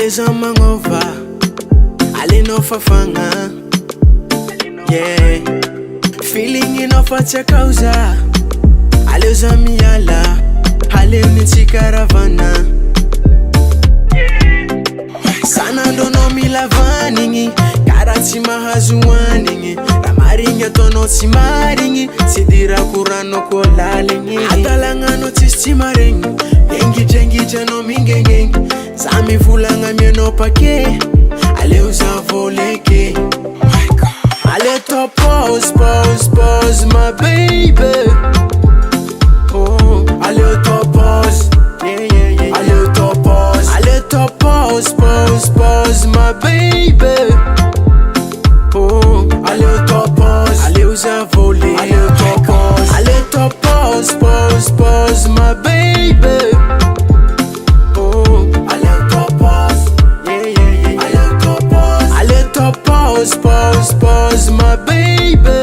Aleza mangova, ale no fafanga. Yeah, feeling inofatia causa. Aleza miala, ale uniti caravana. Sana dono milavaningi, karati mahazuaningi. Ramaringa tono timaringi, sidira kurano kolalingi. Atalangano tistimaringi, yengi jengi jano mingengeng. Zami vulanga mieno pake, ale uza voleke. Ale top pose, pose, pose, my baby. Oh, ale top pose, yeah, yeah, yeah. Ale top pose, ale top pose, pose, pose, my baby. Oh, ale top pose, ale uza vole. Ale top pose, ale top pose, pose, pose, my baby. Oh, ale top pose, yeah, yeah, yeah. Ale top pose, ale top pose, pose, pose, my baby.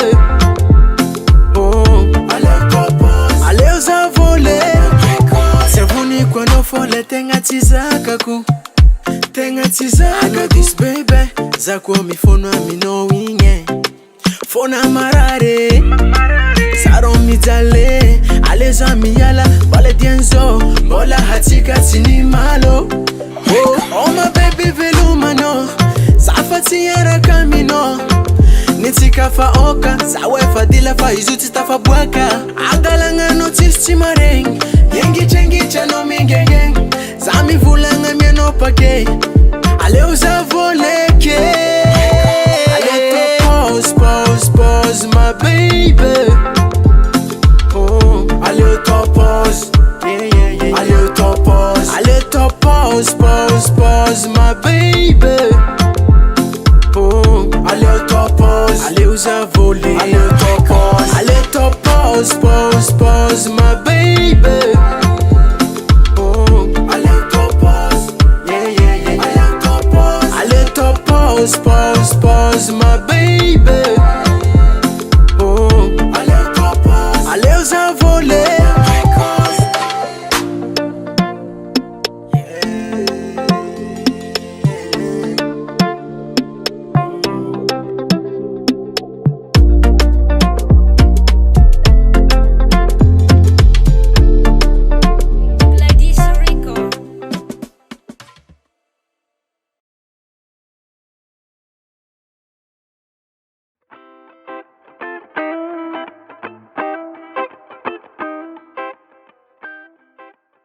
Oh, ale top pose, ale uza vole. Sevuni kwa no fole tenga tizaka ku. Tenga tizaka this baby. Zakwa mifono amino winge. Fona marare. Saro mitale. Aleza miyala. Bale dienzo. Bola hatika tini malo. Oh my baby velumano. Zafati yara kamino. Nitika fa oka. Zawe fa dila fa izuti tafa buaka. Agalanga notice timareng. Yengi chengi chano mingeng. Zami vulanga mieno pake. Ale uza voleke. Ale to pose, pose, pose, my baby.